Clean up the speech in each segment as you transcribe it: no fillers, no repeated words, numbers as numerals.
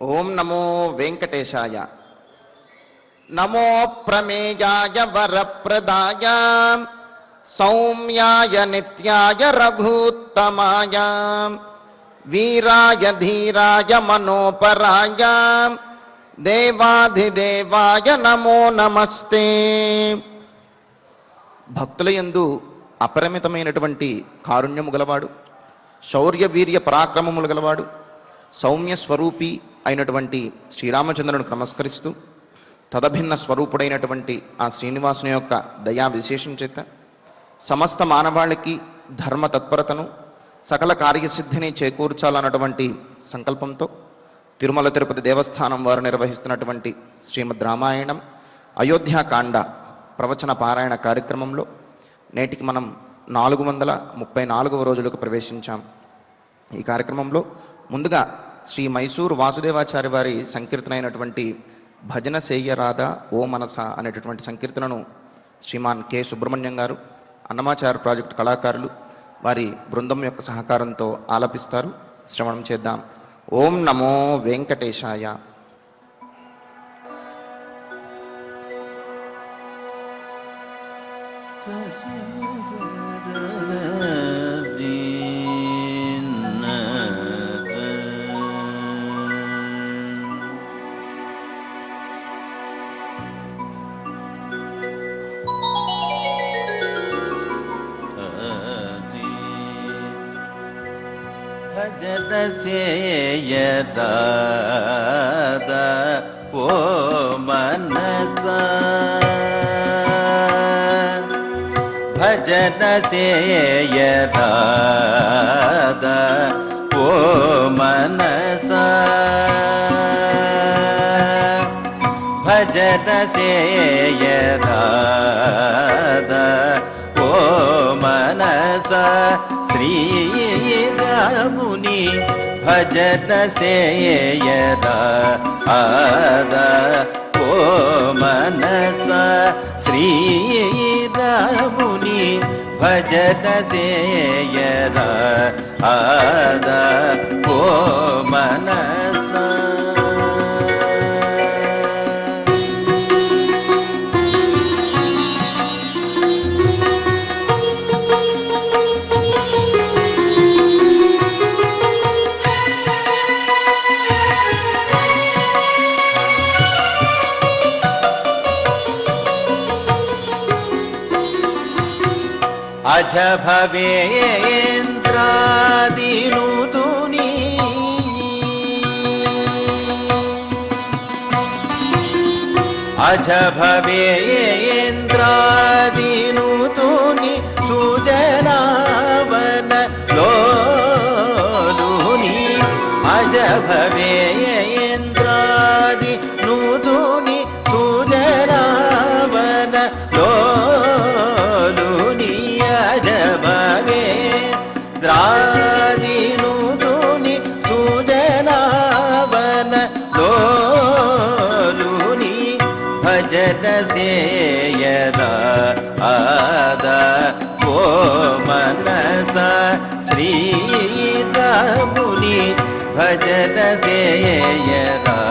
ఓం నమో వెంకటేశాయ. నమో ప్రమేయాయ వరప్రదాయ సౌమ్యాయ నిత్యాయ రఘూత్తమాయ వీరాయ ధీరాయ మనోపరాయ దేవాధిదేవాయ నమో నమస్తే. భక్తుల యందు అపరిమితమైనటువంటి కారుణ్యము గలవాడు, శౌర్య వీర్య పరాక్రమములు గలవాడు, సౌమ్య స్వరూపి అయినటువంటి శ్రీరామచంద్రునికి నమస్కరిస్తూ తదభిన్న స్వరూపుడైనటువంటి ఆ శ్రీనివాసుని యొక్క దయా విశేషం చేత సమస్త మానవాళికి ధర్మ తత్పరతను సకల కార్యసిద్ధిని చేకూర్చాలన్నటువంటి సంకల్పంతో తిరుమల తిరుపతి దేవస్థానం వారు నిర్వహిస్తున్నటువంటి శ్రీమద్ రామాయణం అయోధ్యాకాండ ప్రవచన పారాయణ కార్యక్రమంలో నేటికి మనం 434వ రోజులకు ప్రవేశించాం. ఈ కార్యక్రమంలో ముందుగా శ్రీ మైసూరు వాసుదేవాచార్య వారి సంకీర్తన అయినటువంటి భజన సేయ్యరాధా ఓ మనస అనేటటువంటి సంకీర్తనను శ్రీమాన్ కె సుబ్రహ్మణ్యం గారు, అన్నమాచార్య ప్రాజెక్టు కళాకారులు వారి బృందం యొక్క సహకారంతో ఆలపిస్తారు. శ్రవణం చేద్దాం. ఓం నమో వెంకటేశాయ. భజన సేయ్యరాధా ఓ మనస, భజన సేయ్యరాధా ఓ మనస, భజన సేయ్యరాధా ఓ మనస, శ్రీరాముని భజన సేయ్యరాధా ఓ మనస, శ్రీరాముని భజన సేయ్యరాధా ఓ మనస. అజ భవేంద్రాదినుతుని, అజ భవేంద్రాదినుతుని సుజనావన లోలుని, అజ భవేంద్రాదినుతుని సుజనావన లోలుని, అజ భవేంద్రాదినుతుని సుజనావన లోలుని, భజన సేయ్యరాధా ఓ మనస, శ్రీరాముని భజన సేయ్యరాధా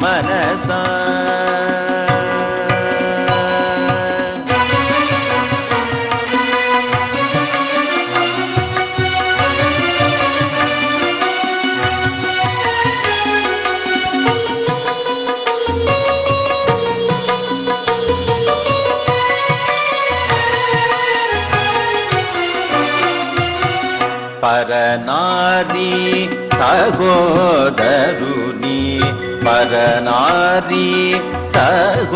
మనస. పరనారీ సహోదరుని, పరనారీ సహోదరుని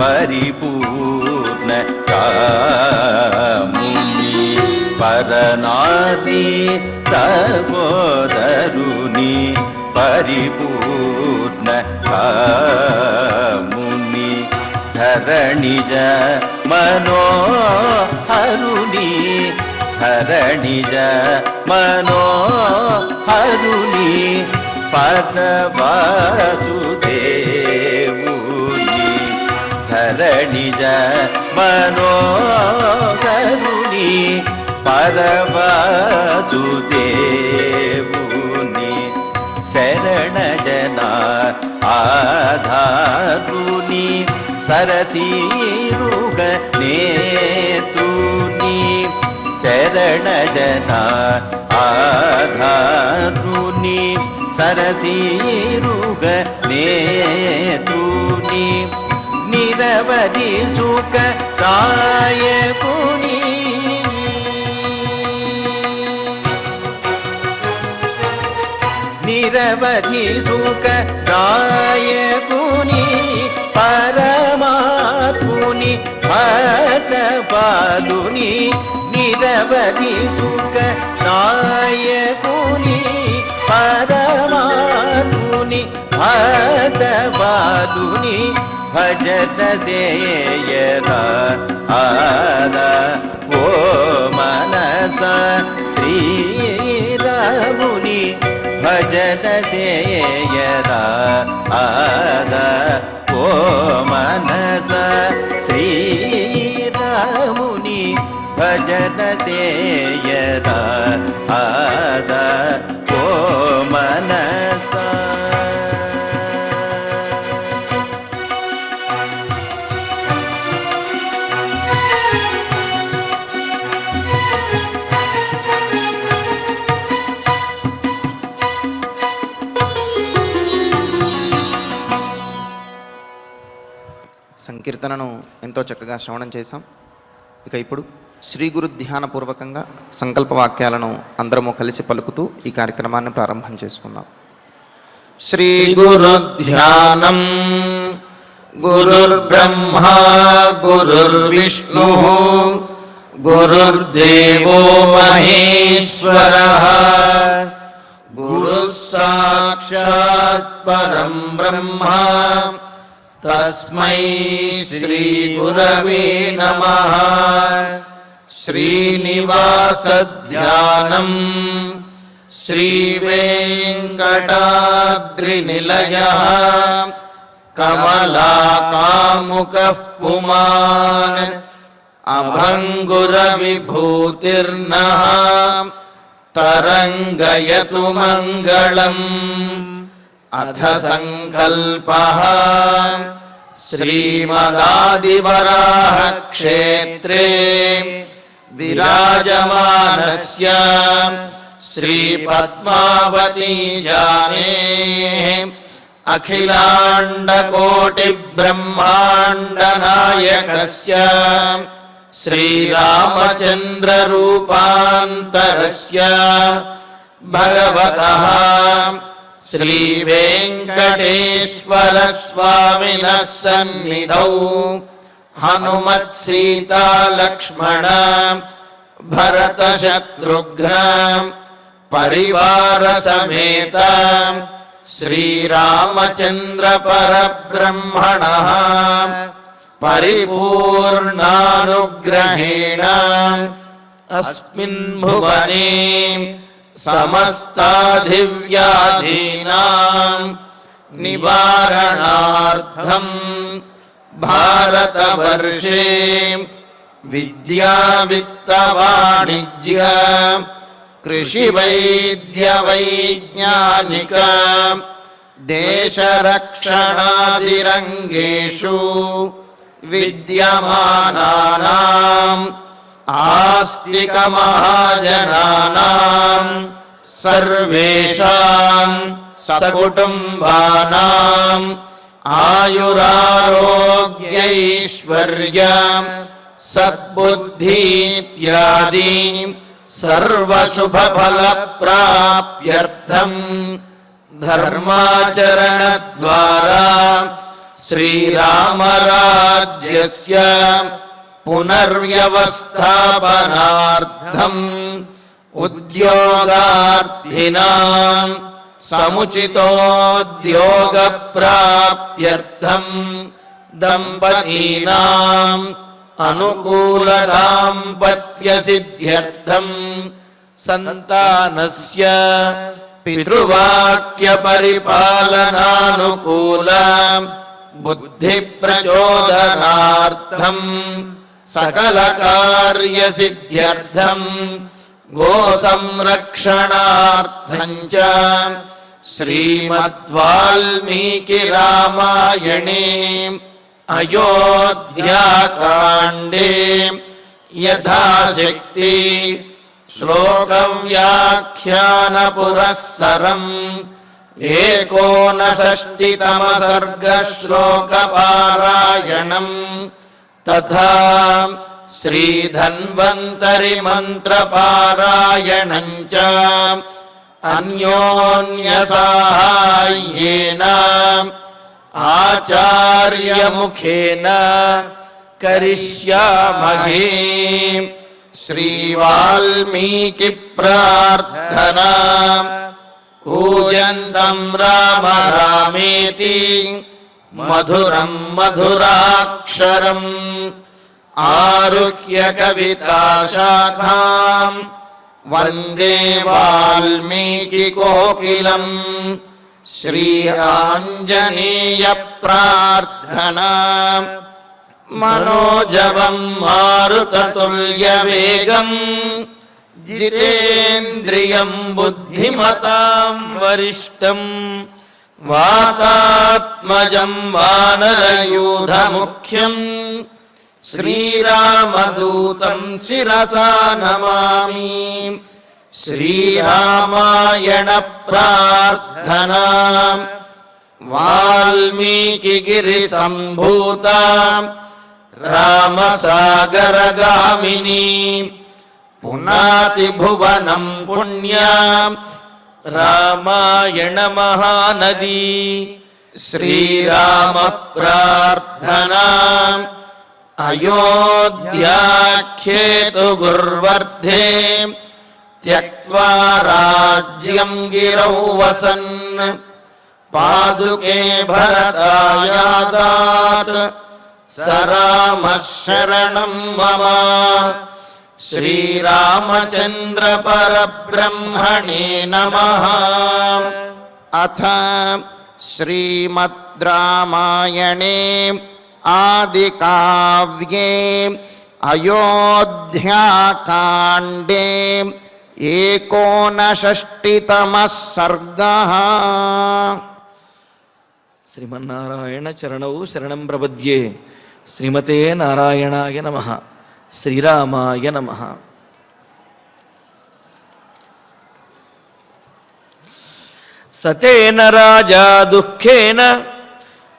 పరిపూర్ణ కాముని, పరనారీ సహోదరుని పరిపూర్ణ కాముని, ధరణిజ మనోహరుని, ధరణిజ మనోహరుని, పరవాసుదేవుని, ధరణిజ మనోహరుని, పరవాసుదేవుని శరణ జన ఆధారుని సరసీరుగ నేతుని శరణ జన ఆధారుని సరసీరుగ నేతుని నిరవధి సుఖ కాయకుని నిరవధి సుఖ దాయకుని పరమాత్ముని భక్తపాలుని నిరవధి సుఖ దాయకుని పరమాత్ముని భక్తపాలుని భజన సేయరా ఆద ఓ మనస శ్రీరాముని భజన సేయరా ఆద ఓ మనస శ్రీరాముని భజన సేయరా ఆద ఓ మనస. సంకీర్తనను ఎంతో చక్కగా శ్రవణం చేశాం. ఇక ఇప్పుడు శ్రీ గురు ధ్యానపూర్వకంగా సంకల్ప వాక్యాలను అందరము కలిసి పలుకుతూ ఈ కార్యక్రమాన్ని ప్రారంభం చేసుకుందాం. శ్రీ గురు ధ్యానం గురుర్బ్రహ్మా గురుర్విష్ణు గురుర్దేవో మహేశ్వరః గురుః సాక్షాత్ పరం బ్రహ్మ తస్మై శ్రీ గురవే నమః. శ్రీనివాస ధ్యానం శ్రీ వెంకటాద్రినిలయః కమలాకాముకః పుమాన్ అభంగుర విభూతిర్నః తరంగయతు మంగళం. అథ సంకల్పః శ్రీమదాదివరాహ క్షేత్రే విరాజమానస్య శ్రీ పద్మావతీ జానేః అఖిలాండకోటి బ్రహ్మాండ నాయకస్య శ్రీరామచంద్ర రూపాంతరస్య భగవతః శ్రీ వెంకటేశ్వర స్వామినః సన్నిధౌ హనుమత్ సీతా లక్ష్మణ భరత శత్రుఘ్న పరివార సమేత శ్రీరామచంద్ర పరబ్రహ్మణః పరిపూర్ణానుగ్రహేణ అస్మిన్ భువనే సమస్తాధివ్యాధీనాం నివారణార్థం భారతవర్షే విద్యా విత్త వాణిజ్య కృషి వైద్య వైజ్ఞానిక దేశరక్షణాదిరంగేషు విద్యమానానాం ఆస్తిక మహాజనానాం సర్వేషాం సకుటుంబానాం ఆయురారోగ్యైశ్వర్య సద్బుద్ధీత్యాది సర్వశుభఫలప్రాప్త్యర్థం ధర్మాచరణద్వారా శ్రీరామరాజ్యస్య పునర్వ్యవస్థాపనార్థం ఉద్యోగార్థినాం సముచితోద్యోగప్రాప్త్యర్థం దంపతీనాం అనుకూల దాంపత్య సిద్ధ్యర్థం సంతానస్య పితృవాక్య పరిపాలనానుకూల బుద్ధి ప్రచోదనార్థం సకల కార్య సిద్ధ్యర్థం గో సంరక్షణార్థం చ శ్రీమద్వాల్మీకి రామాయణే అయోధ్యాకాండే యథాశక్తి శ్లోకం వ్యాఖ్యాన పురస్సరం 69తమ సర్గ శ్లోక పారాయణం తథా శ్రీధన్వంతరి మంత్ర పారాయణం చ అన్యోన్య సహాయేన ఆచార్య ముఖేన కరిష్యామహే. శ్రీ వాల్మీకి ప్రార్థనా కూజంతం రామ రామేతి మధురం మధురాక్షరం ఆరుహ్య కవితా శాఖాం వందే వాల్మీకి కోకిలం. శ్రీ ఆంజనేయ ప్రార్థనా మనోజవం మారుతతుల్యవేగం జితేంద్రియం బుద్ధిమతాం వరిష్టం వాతాత్మజం వానరయూధముఖ్యం శ్రీరామదూతం శిరసా నమామి. శ్రీరామాయణ ప్రార్థనా వాల్మీకి గిరి సంభూత రామసాగరగామిని పునాతి భువనం పుణ్యా రామాయణ మహానదీ. శ్రీరామ ప్రార్థనా అయోధ్యాఖ్యేతు గుర్వర్ధే త్యక్త్వా రాజ్యం గిరౌ వసన్ పాదుకే భరతాయాదాత్ సరామః శరణం మమ. శ్రీరామచంద్ర పరబ్రహ్మణే నమః. అథ శ్రీమద్ రామాయణే ఆదికావ్యే అయోధ్యాకాండే 69తమః సర్గః. శ్రీమన్నారాయణ చరణౌ శరణం ప్రపద్యే. శ్రీమతే నారాయణాయ నమః. శ్రీరామాయ నమః. సతేన రాజా దుఃఖేన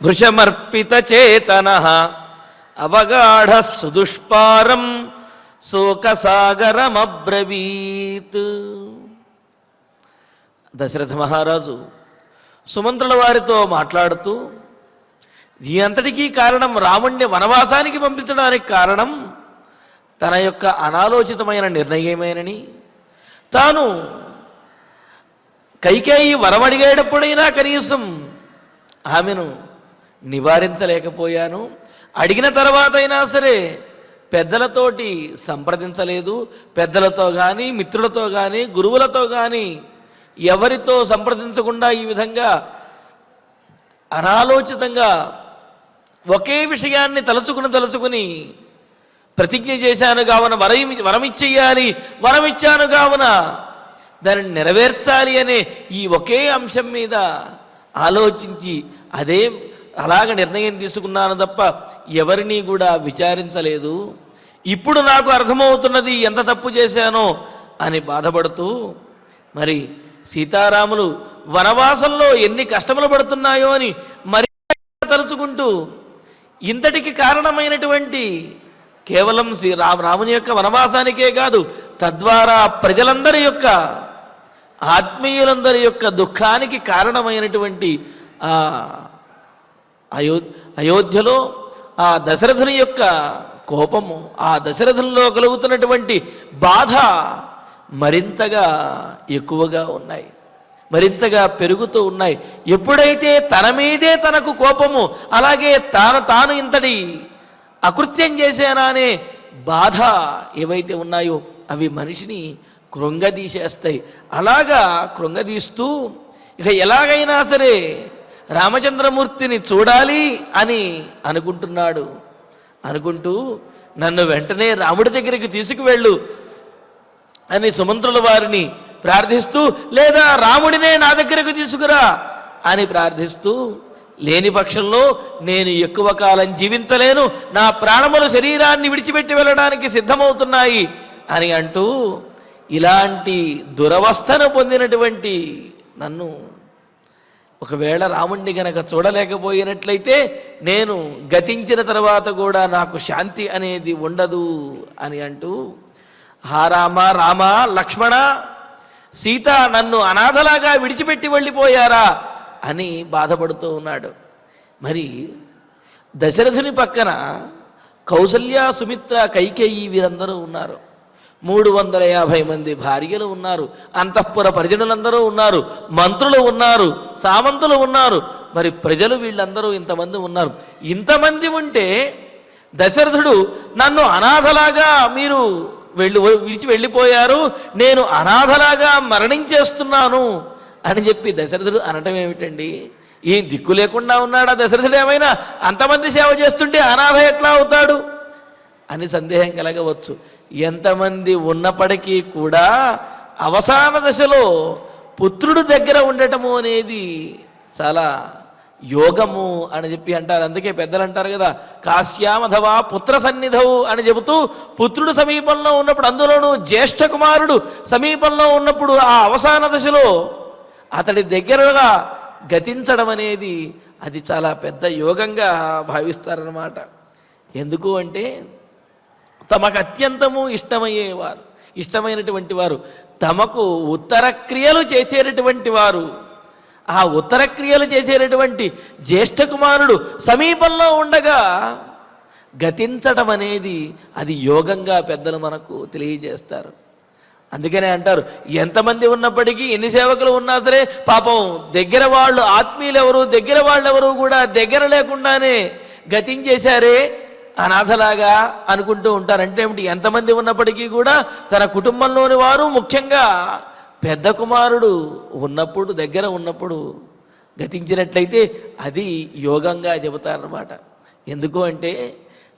భృశమర్పితచేతనః అవగాఢ సుదుష్పారం శోకసాగరమబ్రవీత్. దశరథ మహారాజు సుమంత్రుల వారితో మాట్లాడుతూ ఈ అంతటికీ కారణం రాముణ్ణి వనవాసానికి పంపించడానికి కారణం తన యొక్క అనాలోచితమైన నిర్ణయమేనని, తాను కైకేయి వరమడిగేటప్పుడైనా కనీసం ఆమెను నివారించలేకపోయాను, అడిగిన తర్వాత అయినా సరే పెద్దలతోటి సంప్రదించలేదు, పెద్దలతో కానీ మిత్రులతో కానీ గురువులతో కానీ ఎవరితో సంప్రదించకుండా ఈ విధంగా అనాలోచితంగా ఒకే విషయాన్ని తలుచుకుని ప్రతిజ్ఞ చేశాను కావున వరమిచ్చేయాలి, వరమిచ్చాను కావున దానిని నెరవేర్చాలి అనే ఈ ఒకే అంశం మీద ఆలోచించి అలాగ నిర్ణయం తీసుకున్నాను తప్ప ఎవరిని కూడా విచారించలేదు. ఇప్పుడు నాకు అర్థమవుతున్నది ఎంత తప్పు చేశానో అని బాధపడుతూ, మరి సీతారాములు వనవాసంలో ఎన్ని కష్టములు పడుతున్నాయో అని మరి తలుచుకుంటూ ఇంతటికి కారణమైనటువంటి కేవలం రాముని యొక్క వనవాసానికే కాదు, తద్వారా ప్రజలందరి యొక్క ఆత్మీయులందరి యొక్క దుఃఖానికి కారణమైనటువంటి అయోధ్యలో ఆ దశరథుని యొక్క కోపము, ఆ దశరథునిలో కలుగుతున్నటువంటి బాధ మరింతగా ఎక్కువగా ఉన్నాయి, మరింతగా పెరుగుతూ ఉన్నాయి. ఎప్పుడైతే తన మీదే తనకు కోపము, అలాగే తాను ఇంతటి అకృత్యం చేశానా అనే బాధ ఏవైతే ఉన్నాయో అవి మనిషిని కృంగదీసేస్తాయి. అలాగా కృంగదీస్తూ ఇక ఎలాగైనా సరే రామచంద్రమూర్తిని చూడాలి అని అనుకుంటున్నాడు. అనుకుంటూ నన్ను వెంటనే రాముడి దగ్గరికి తీసుకువెళ్ళు అని సుమంత్రుల వారిని ప్రార్థిస్తూ, లేదా రాముడినే నా దగ్గరకు తీసుకురా అని ప్రార్థిస్తూ, లేని పక్షంలో నేను ఎక్కువ కాలం జీవించలేను, నా ప్రాణములు శరీరాన్ని విడిచిపెట్టి వెళ్ళడానికి సిద్ధమవుతున్నాయి అని అంటూ, ఇలాంటి దురవస్థను పొందినటువంటి నన్ను ఒకవేళ రాముణ్ణి గనక చూడలేకపోయినట్లయితే నేను గతించిన తర్వాత కూడా నాకు శాంతి అనేది ఉండదు అని అంటూ, హా రామ రామ లక్ష్మణ సీత నన్ను అనాథలాగా విడిచిపెట్టి వెళ్ళిపోయారా అని బాధపడుతూ ఉన్నాడు. మరి దశరథుని పక్కన కౌసల్య, సుమిత్ర, కైకేయి వీరందరూ ఉన్నారు. 350 మంది భార్యలు ఉన్నారు, అంతఃపుర పరిజనులందరూ ఉన్నారు, మంత్రులు ఉన్నారు, సామంతులు ఉన్నారు, మరి ప్రజలు వీళ్ళందరూ ఇంతమంది ఉన్నారు. ఇంతమంది ఉంటే దశరథుడు నన్ను అనాథలాగా మీరు విడిచి వెళ్ళిపోయారు, నేను అనాథలాగా మరణించేస్తున్నాను అని చెప్పి దశరథుడు అనటం ఏమిటండి? ఏం దిక్కు లేకుండా ఉన్నాడా దశరథుడు? ఏమైనా అంతమంది సేవ చేస్తుంటే అనాథ ఎట్లా అవుతాడు అని సందేహం కలగవచ్చు. ఎంతమంది ఉన్నప్పటికీ కూడా అవసాన దశలో పుత్రుడు దగ్గర ఉండటము అనేది చాలా యోగము అని చెప్పి అంటారు. అందుకే పెద్దలు అంటారు కదా, కాశ్యామధవా పుత్ర సన్నిధవు అని చెబుతూ, పుత్రుడు సమీపంలో ఉన్నప్పుడు, అందులోనూ జ్యేష్ఠ కుమారుడు సమీపంలో ఉన్నప్పుడు ఆ అవసాన దశలో అతడి దగ్గరగా గతించడం అనేది అది చాలా పెద్ద యోగంగా భావిస్తారన్నమాట. ఎందుకు అంటే తమకు అత్యంతము ఇష్టమైనటువంటి వారు, తమకు ఉత్తర క్రియలు చేసేటటువంటి వారు, ఆ ఉత్తర క్రియలు చేసేటటువంటి జ్యేష్ఠ కుమారుడు సమీపంలో ఉండగా గతించడం అనేది అది యోగంగా పెద్దలు మనకు తెలియజేస్తారు. అందుకనే అంటారు, ఎంతమంది ఉన్నప్పటికీ ఎన్ని సేవకులు ఉన్నా సరే పాపం దగ్గర వాళ్ళు, ఆత్మీయులు ఎవరు, దగ్గర వాళ్ళు ఎవరు కూడా దగ్గర లేకుండానే గతించేశారే అనాథలాగా అనుకుంటూ ఉంటారు. అంటే ఏమిటి? ఎంతమంది ఉన్నప్పటికీ కూడా తన కుటుంబంలోని వారు, ముఖ్యంగా పెద్ద కుమారుడు ఉన్నప్పుడు, దగ్గర ఉన్నప్పుడు గతించినట్లయితే అది యోగంగా చెబుతారన్నమాట. ఎందుకు అంటే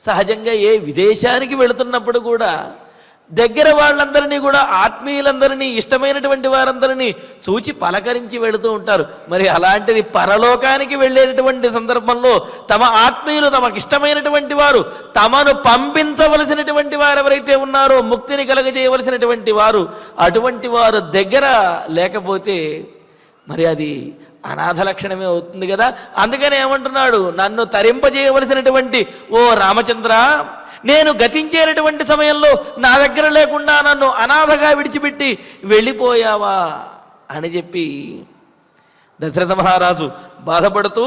సహజంగా ఏ విదేశానికి వెళుతున్నప్పుడు కూడా దగ్గర వాళ్ళందరినీ కూడా, ఆత్మీయులందరినీ, ఇష్టమైనటువంటి వారందరినీ చూచి పలకరించి వెళుతూ ఉంటారు. మరి అలాంటిది పరలోకానికి వెళ్ళేటటువంటి సందర్భంలో తమ ఆత్మీయులు, తమకు ఇష్టమైనటువంటి వారు, తమను పంపించవలసినటువంటి వారు ఎవరైతే ఉన్నారో, ముక్తిని కలగజేయవలసినటువంటి వారు, అటువంటి వారు దగ్గర లేకపోతే మరి అది అనాథ లక్షణమే అవుతుంది కదా. అందుకని ఏమంటున్నాడు, నన్ను తరింపజేయవలసినటువంటి ఓ రామచంద్ర, నేను గతించేటటువంటి సమయంలో నా దగ్గర లేకుండా నన్ను అనాథగా విడిచిపెట్టి వెళ్ళిపోయావా అని చెప్పి దశరథ మహారాజు బాధపడుతూ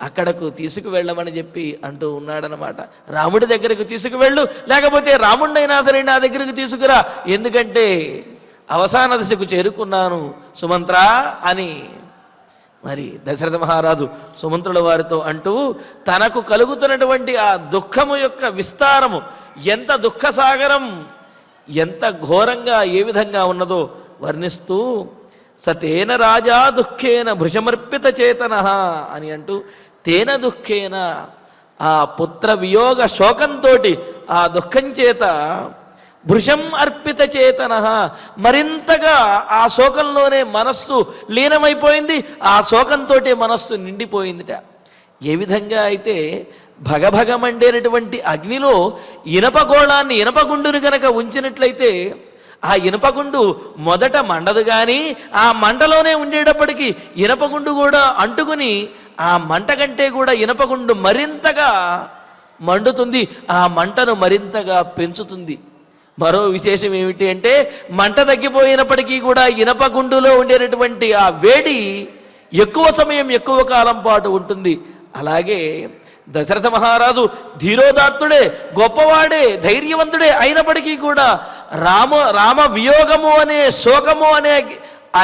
అక్కడకు తీసుకువెళ్ళమని చెప్పి అంటూ ఉన్నాడనమాట. రాముడి దగ్గరకు తీసుకువెళ్ళు, లేకపోతే రాముడినైనా సరే నా దగ్గరకు తీసుకురా, ఎందుకంటే అవసాన దశకు చేరుకున్నాను సుమంత్ర అని మరి దశరథ మహారాజు సుమంత్రుల వారితో అంటూ, తనకు కలుగుతున్నటువంటి ఆ దుఃఖము యొక్క విస్తారము, ఎంత దుఃఖసాగరం, ఎంత ఘోరంగా ఏ విధంగా ఉన్నదో వర్ణిస్తూ, సతేన రాజా దుఃఖేన భృశమర్పిత చేతన అని అంటూ, తేన దుఃఖేన ఆ పుత్ర వియోగ శోకంతో, ఆ దుఃఖం చేత భృశం అర్పిత చేతన, మరింతగా ఆ శోకంలోనే మనస్సు లీనమైపోయింది, ఆ శోకంతో మనస్సు నిండిపోయిందిట. ఏ విధంగా అయితే భగభగమండేటటువంటి అగ్నిలో ఇనపగోళాన్ని, ఇనపగుండుని కనుక ఉంచినట్లయితే ఆ ఇనపగుండు మొదట మండదు, కానీ ఆ మంటలోనే ఉండేటప్పటికీ ఇనపగుండు కూడా అంటుకుని ఆ మంట కంటే కూడా ఇనపగుండు మరింతగా మండుతుంది, ఆ మంటను మరింతగా పెంచుతుంది. మరో విశేషం ఏమిటి అంటే, మంట తగ్గిపోయినప్పటికీ కూడా ఇనపగుండులో ఉండేటటువంటి ఆ వేడి ఎక్కువ సమయం, ఎక్కువ కాలం పాటు ఉంటుంది. అలాగే దశరథ మహారాజు ధీరోదాత్తుడే, గొప్పవాడే, ధైర్యవంతుడే అయినప్పటికీ కూడా రామ వియోగము అనే శోకము అనే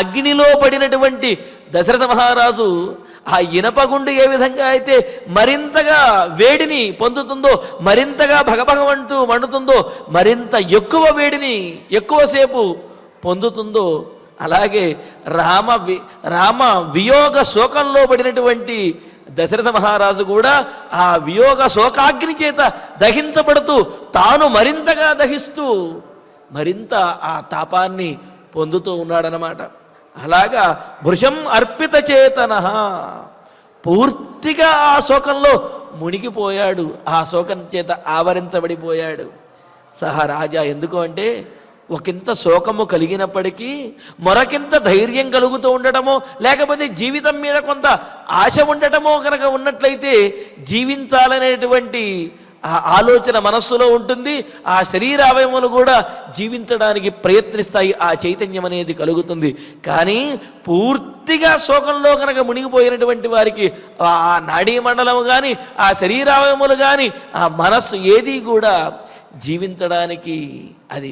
అగ్నిలో పడినటువంటి దశరథ మహారాజు ఆ ఇనపగుండు ఏ విధంగా అయితే మరింతగా వేడిని పొందుతుందో, మరింతగా భగభగమంటూ మండుతుందో, మరింత ఎక్కువ వేడిని ఎక్కువసేపు పొందుతుందో, అలాగే రామ వియోగ శోకంలో పడినటువంటి దశరథ మహారాజు కూడా ఆ వియోగ శోకాగ్ని చేత దహించబడుతూ తాను మరింతగా దహిస్తూ మరింత ఆ తాపాన్ని పొందుతూ ఉన్నాడనమాట. అలాగా భృశం అర్పిత చేతన పూర్తిగా ఆ శోకంలో మునిగిపోయాడు, ఆ శోకం చేత ఆవరించబడిపోయాడు. సహా రాజా ఎందుకు అంటే ఒకంత శోకము కలిగినప్పటికీ మరొకింత ధైర్యం కలుగుతూ ఉండటమో లేకపోతే జీవితం మీద కొంత ఆశ ఉండటమో కనుక ఉన్నట్లయితే జీవించాలనేటువంటి ఆ ఆలోచన మనస్సులో ఉంటుంది. ఆ శరీర అవయములు కూడా జీవించడానికి ప్రయత్నిస్తాయి, ఆ చైతన్యం అనేది కలుగుతుంది. కానీ పూర్తిగా శోకంలో కనుక మునిగిపోయినటువంటి వారికి ఆ నాడీ మండలము కానీ ఆ శరీరావయములు కానీ ఆ మనస్సు ఏది కూడా జీవించడానికి అది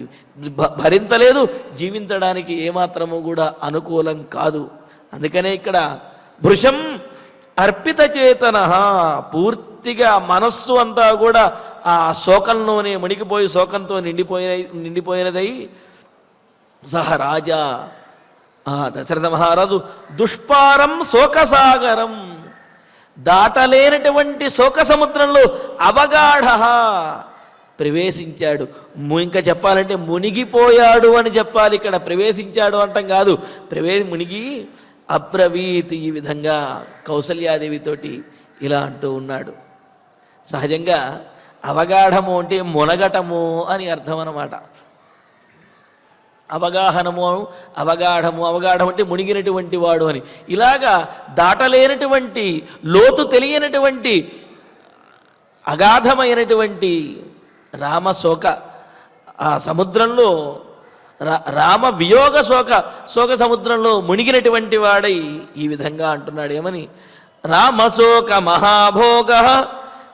భరించలేదు, జీవించడానికి ఏమాత్రము కూడా అనుకూలం కాదు. అందుకనే ఇక్కడ భృశం అర్పిత చేతన పూర్తిగా మనస్సు అంతా కూడా ఆ శోకంలోనే మునిగిపోయి శోకంతో నిండిపోయినదై సహ రాజా ఆ దశరథ మహారాజు దుష్పారం శోకసాగరం దాటలేనటువంటి శోక సముద్రంలో అవగాఢ ప్రవేశించాడు. ఇంకా చెప్పాలంటే మునిగిపోయాడు అని చెప్పాలి, ఇక్కడ ప్రవేశించాడు అంటాం కాదు. మునిగి అబ్రవీత్ ఈ విధంగా కౌసల్యాదేవితోటి ఇలా అంటూ ఉన్నాడు. సహజంగా అవగాఢము అంటే మునగటము అని అర్థం అన్నమాట. అవగాహనము అవగాఢం అంటే మునిగినటువంటి వాడు అని. ఇలాగా దాటలేనటువంటి లోతు తెలియనటువంటి అగాధమైనటువంటి రామశోక ఆ సముద్రంలో రామ వియోగ శోక సముద్రంలో మునిగినటువంటి వాడై ఈ విధంగా అంటున్నాడు. ఏమని? రామశోక మహాభోగ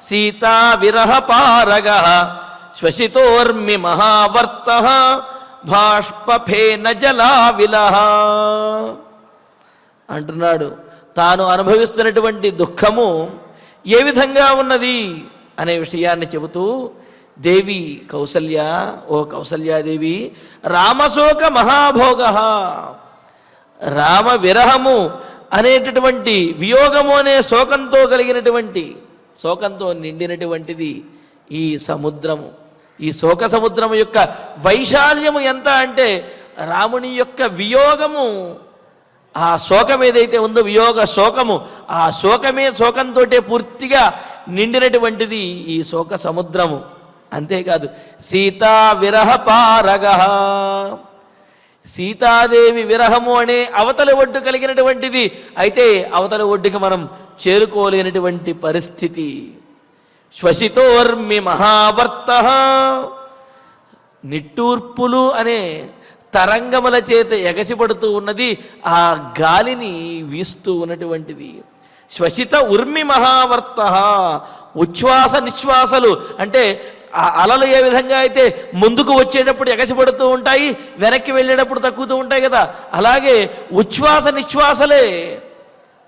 సీతా విరహ పారగ శ్వసితోర్మి మహావర్త భాష్పఫేన జలావిలహ అంటున్నాడు. తాను అనుభవిస్తున్నటువంటి దుఃఖము ఏ విధంగా ఉన్నది అనే విషయాన్ని చెబుతూ దేవి కౌసల్య, ఓ కౌసల్యాదేవి, రామశోక మహాభోగ రామ విరహము అనేటటువంటి వియోగము అనే శోకంతో కలిగినటువంటి శోకంతో నిండినటువంటిది ఈ సముద్రము. ఈ శోక సముద్రము యొక్క వైశాల్యము ఎంత అంటే రాముని యొక్క వియోగము ఆ శోకం ఏదైతే ఉందో వియోగ శోకము ఆ శోకంతో పూర్తిగా నిండినటువంటిది ఈ శోక సముద్రము. అంతేకాదు సీతా విరహ పారగ సీతాదేవి విరహము అనే అవతలి ఒడ్డు కలిగినటువంటిది. అయితే అవతలి ఒడ్డుకి మనం చేరుకోలేనటువంటి పరిస్థితి. శ్వసితోర్మి మహావర్త నిట్టూర్పులు అనే తరంగముల చేత ఎగసిపడుతూ ఉన్నది, ఆ గాలిని వీస్తూ ఉన్నటువంటిది. శ్వసిత ఉర్మి మహావర్త ఉచ్ఛ్వాస నిశ్వాసలు అంటే ఆ అలలు ఏ విధంగా అయితే ముందుకు వచ్చేటప్పుడు ఎగసిపడుతూ ఉంటాయి, వెనక్కి వెళ్ళేటప్పుడు తగ్గుతూ ఉంటాయి కదా, అలాగే ఉచ్ఛ్వాస నిశ్వాసలే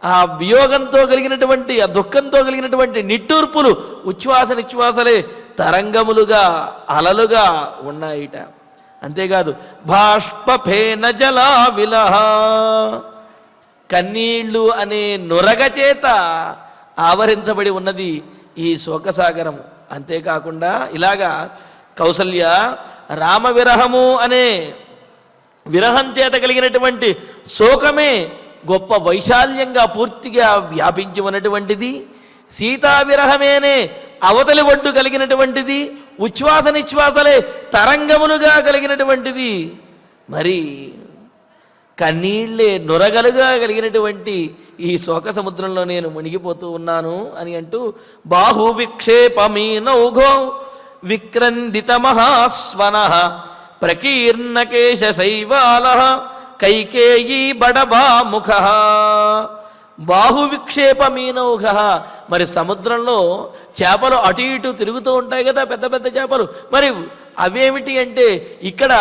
ఆ వియోగంతో కలిగినటువంటి ఆ దుఃఖంతో కలిగినటువంటి నిట్టూర్పులు ఉచ్ఛ్వాస నిశ్వాసలే తరంగములుగా అలలుగా ఉన్నాయిట. అంతేకాదు బాష్పఫేన జలావిలహ కన్నీళ్ళు అనే నొరగ చేత ఆవరించబడి ఉన్నది ఈ శోకసాగరము. అంతేకాకుండా ఇలాగా కౌసల్య రామ విరహము అనే విరహం చేత కలిగినటువంటి శోకమే గొప్ప వైశాల్యంగా పూర్తిగా వ్యాపించి ఉన్నటువంటిది. సీతా విరహమేనే అవతలి ఒడ్డు కలిగినటువంటిది, ఉచ్ఛ్వాస నిశ్వాసలే తరంగములుగా కలిగినటువంటిది, మరి కన్నీళ్లే నొరగలుగా కలిగినటువంటి ఈ శోక సముద్రంలో నేను మునిగిపోతూ ఉన్నాను అని అంటూ బాహు విక్షేపమీనౌఘో విక్రందిత మహాస్వన ప్రకీర్ణకేశ శైవాల కైకేయీ బడబాముఖ బాహు విక్షేపమీనౌఘ మరి సముద్రంలో చేపలు అటు ఇటు తిరుగుతూ ఉంటాయి కదా, పెద్ద పెద్ద చేపలు. మరి అవేమిటి అంటే ఇక్కడ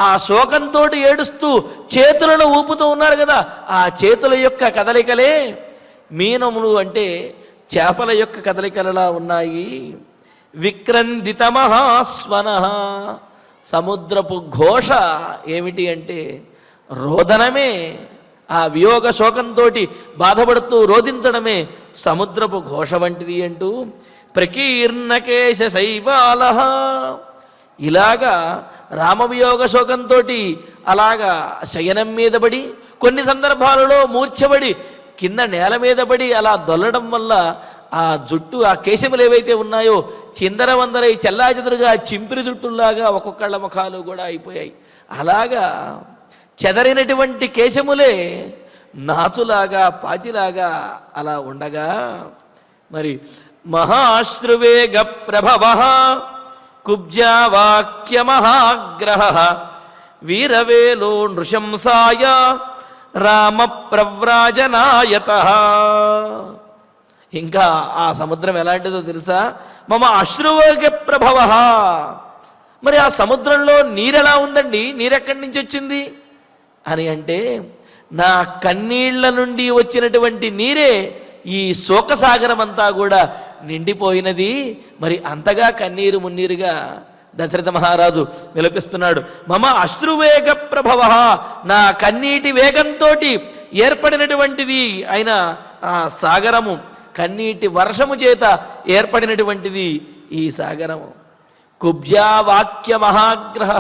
ఆ శోకంతో ఏడుస్తూ చేతులను ఊపుతూ ఉన్నారు కదా, ఆ చేతుల యొక్క కదలికలే మీనములు అంటే చేపల యొక్క కదలికలలా ఉన్నాయి. విక్రందిత మహాస్వన సముద్రపు ఘోష ఏమిటి అంటే రోదనమే ఆ వియోగ శోకంతో బాధపడుతూ రోధించడమే సముద్రపు ఘోష వంటిది అంటూ ప్రకీర్ణకేశ శైవాల. ఇలాగా రామవియోగ శోకంతో అలాగా శయనం మీద పడి, కొన్ని సందర్భాలలో మూర్ఛబడి కింద నేల మీద పడి అలా దొల్లడం వల్ల ఆ జుట్టు, ఆ కేశములు ఏవైతే ఉన్నాయో చిందరవందరై చెల్లాచెదురుగా చింపిరి జుట్టులాగా ఒక్కొక్కళ్ళ ముఖాలు కూడా అయిపోయాయి. అలాగా చెదరినటువంటి కేశములే నాచులాగా పాచిలాగా అలా ఉండగా మరి మహాశ్రువేగ ప్రభవ కుబ్జావాక్య మహాగ్రహ వీరవేలో నృశంసాయ రామ ప్రవ్రాజనాయత. ఇంకా ఆ సముద్రం ఎలాంటిదో తెలుసా? మమ అశ్రువేగ ప్రభవ. మరి ఆ సముద్రంలో నీరెలా ఉందండి? నీరెక్కడి నుంచి వచ్చింది అని అంటే, నా కన్నీళ్ల నుండి వచ్చినటువంటి నీరే ఈ శోకసాగరం అంతా కూడా నిండిపోయినది. మరి అంతగా కన్నీరు మున్నీరుగా దశరథ మహారాజు విలపిస్తున్నాడు. మమ అశ్రువేగ ప్రభవ, నా కన్నీటి వేగంతో ఏర్పడినటువంటిది అయిన ఆ సాగరము, కన్నీటి వర్షము చేత ఏర్పడినటువంటిది ఈ సాగరము. కుబ్జా వాక్య మహాగ్రహ.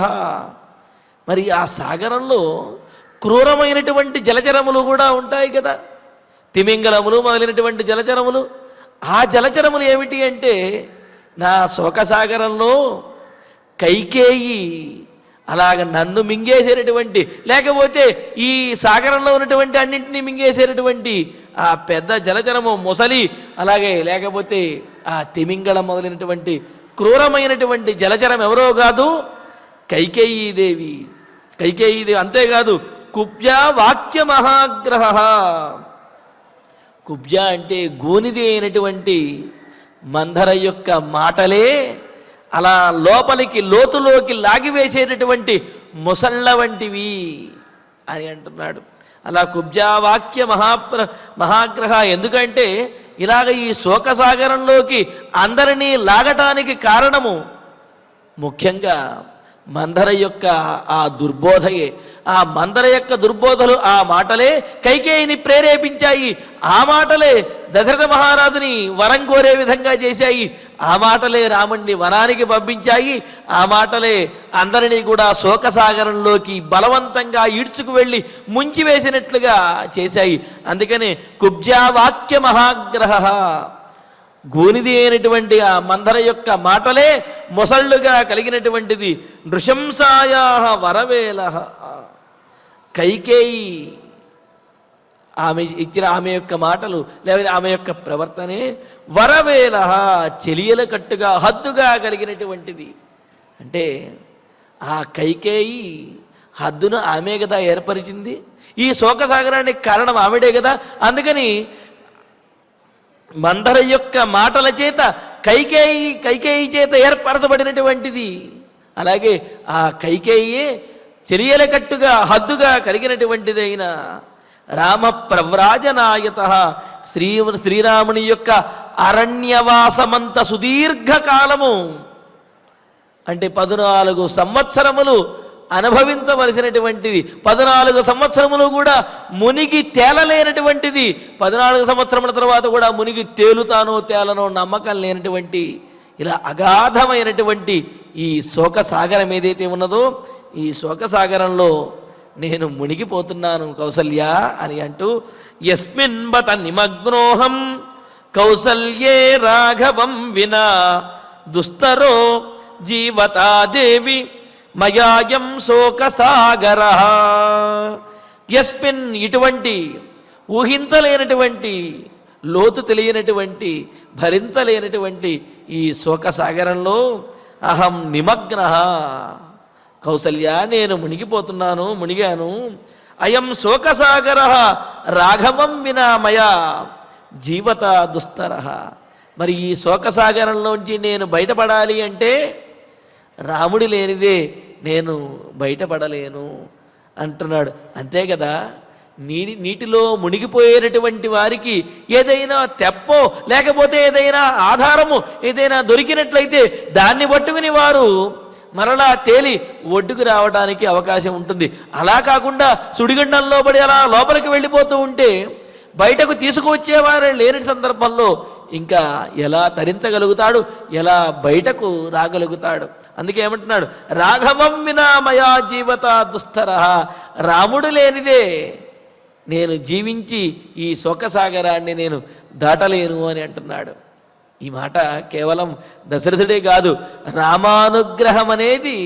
మరి ఆ సాగరంలో క్రూరమైనటువంటి జలచరములు కూడా ఉంటాయి కదా, తిమింగలములు మొదలైనటువంటి జలచరములు. ఆ జలచరములు ఏమిటి అంటే, నా శోకసాగరంలో కైకేయి అలాగ నన్ను మింగేసేటటువంటి, లేకపోతే ఈ సాగరంలో ఉన్నటువంటి అన్నింటినీ మింగేసేటటువంటి ఆ పెద్ద జలచరము మొసలి, అలాగే లేకపోతే ఆ తిమింగళం మొదలైనటువంటి క్రూరమైనటువంటి జలచరం ఎవరో కాదు, కైకేయీదేవి. కైకేయీదేవి అంతేకాదు, కుబ్జా వాక్య మహాగ్రహ. కుబ్జా అంటే గోనిది అయినటువంటి మందర యొక్క మాటలే అలా లోపలికి లోతులోకి లాగివేసేటటువంటి ముసళ్ళ వంటివి అని అంటున్నాడు. అలా కుబ్జా వాక్య మహాగ్రహ. ఎందుకంటే ఇలాగ ఈ శోకసాగరంలోకి అందరినీ లాగటానికి కారణము ముఖ్యంగా మందర యొక్క ఆ దుర్బోధయే. ఆ మందర యొక్క దుర్బోధలు, ఆ మాటలే కైకేయిని ప్రేరేపించాయి. ఆ మాటలే దశరథ మహారాజుని వరం కోరే విధంగా చేశాయి. ఆ మాటలే రాముణ్ణి వనానికి పంపించాయి. ఆ మాటలే అందరినీ కూడా శోకసాగరంలోకి బలవంతంగా ఈడ్చుకు వెళ్ళి ముంచివేసినట్లుగా చేశాయి. అందుకని కుబ్జా వాక్య మహాగ్రహ, గోనిది అయినటువంటి ఆ మందర యొక్క మాటలే మొసళ్ళుగా కలిగినటువంటిది. నృశంసాయా వరవేల. కైకేయి ఆమె ఇచ్చిన ఆమె యొక్క మాటలు లేదా ఆమె యొక్క ప్రవర్తనే వరవేల, చెలియల కట్టుగా హద్దుగా కలిగినటువంటిది. అంటే ఆ కైకేయి హద్దును ఆమె కదా ఏర్పరిచింది. ఈ శోకసాగరానికి కారణం ఆమెడే కదా. అందుకని మందర యొక్క మాటల చేత కైకేయి చేత ఏర్పరచబడినటువంటిది. అలాగే ఆ కైకేయే చెరియల కట్టుగా హద్దుగా కలిగినటువంటిదైన రామ ప్రవ్రాజనాయత. శ్రీరాముని యొక్క అరణ్యవాసమంత సుదీర్ఘకాలము అంటే 14 సంవత్సరములు అనుభవించవలసినటువంటిది, 14 సంవత్సరములు కూడా మునిగి తేలలేనటువంటిది, 14 సంవత్సరముల తర్వాత కూడా మునిగి తేలుతానో తేలనో నమ్మకం లేనటువంటి ఇలా అగాధమైనటువంటి ఈ శోకసాగరం ఏదైతే ఉన్నదో, ఈ శోకసాగరంలో నేను మునిగిపోతున్నాను కౌసల్య అని అంటూ, యస్మిన్ బత నిమగ్నోహం కౌసల్యే రాఘవం వినా దుస్తరో జీవతాదేవి మయాయం శోకసాగర. యస్మిన్ ఇటువంటి ఊహించలేనటువంటి, లోతు తెలియనటువంటి, భరించలేనటువంటి ఈ శోకసాగరంలో అహం నిమగ్న, కౌసల్య నేను మునిగిపోతున్నాను, మునిగాను. అయం శోకసాగర రాఘవం వినా మయా జీవత దుస్తర. మరి ఈ శోకసాగరంలోంచి నేను బయటపడాలి అంటే రాముడి లేనిదే నేను బయటపడలేను అంటున్నాడు. అంతే కదా, నీటిలో మునిగిపోయేటటువంటి వారికి ఏదైనా తెప్పో లేకపోతే ఏదైనా ఆధారము ఏదైనా దొరికినట్లయితే దాన్ని పట్టుకుని వారు మరలా తేలి ఒడ్డుకు రావడానికి అవకాశం ఉంటుంది. అలా కాకుండా సుడిగుండంలో పడి అలా లోపలికి వెళ్ళిపోతూ ఉంటే బయటకు తీసుకువచ్చేవారే లేని సందర్భంలో ఇంకా ఎలా తరించగలుగుతాడు, ఎలా బయటకు రాగలుగుతాడు? అందుకే ఏమంటున్నాడు, రాఘవం వినా మయా జీవత దుస్తర, రాముడు లేనిదే నేను జీవించి ఈ శోకసాగరాన్ని నేను దాటలేను అని అంటున్నాడు. ఈ మాట కేవలం దశరథుడే కాదు, రామానుగ్రహం అనేది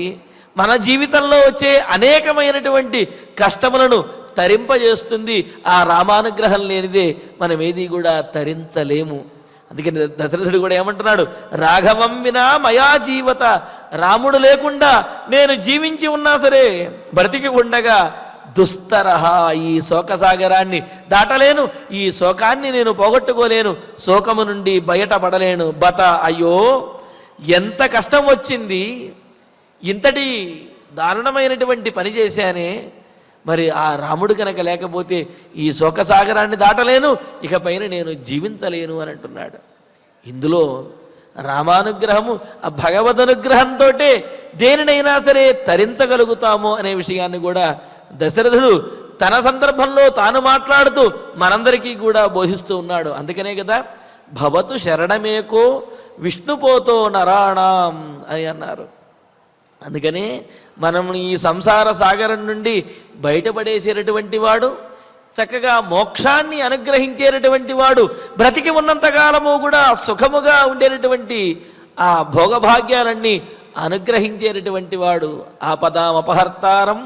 మన జీవితంలో వచ్చే అనేకమైనటువంటి కష్టములను తరింపజేస్తుంది. ఆ రామానుగ్రహం లేనిదే మనం ఏది కూడా తరించలేము. అందుకని దశరథుడు కూడా ఏమంటున్నాడు, రాఘవం వినా మయా జీవత, రాముడు లేకుండా నేను జీవించి ఉన్నా సరే బ్రతికి ఉండగా దుస్తరహ, ఈ శోకసాగరాన్ని దాటలేను, ఈ శోకాన్ని నేను పోగొట్టుకోలేను, శోకము నుండి బయటపడలేను. బత, అయ్యో ఎంత కష్టం వచ్చింది, ఇంతటి దారుణమైనటువంటి పని చేశానే, మరి ఆ రాముడు కనుక లేకపోతే ఈ శోకసాగరాన్ని దాటలేను, ఇకపైన నేను జీవించలేను అని అంటున్నాడు. ఇందులో రామానుగ్రహము, ఆ భగవదనుగ్రహంతో దేనినైనా సరే తరించగలుగుతాము అనే విషయాన్ని కూడా దశరథుడు తన సందర్భంలో తాను మాట్లాడుతూ మనందరికీ కూడా బోధిస్తూ ఉన్నాడు. అందుకనే కదా భవతు శరణమేకో విష్ణుపోతో నరాణం అని అన్నారు. అందుకనే మనం ఈ సంసార సాగరం నుండి బయటపడేసేటటువంటి వాడు, చక్కగా మోక్షాన్ని అనుగ్రహించేటటువంటి వాడు, బ్రతికి ఉన్నంతకాలము కూడా సుఖముగా ఉండేటటువంటి ఆ భోగభాగ్యాలన్నీ అనుగ్రహించేటటువంటి వాడు, ఆపదాం అపహర్తారం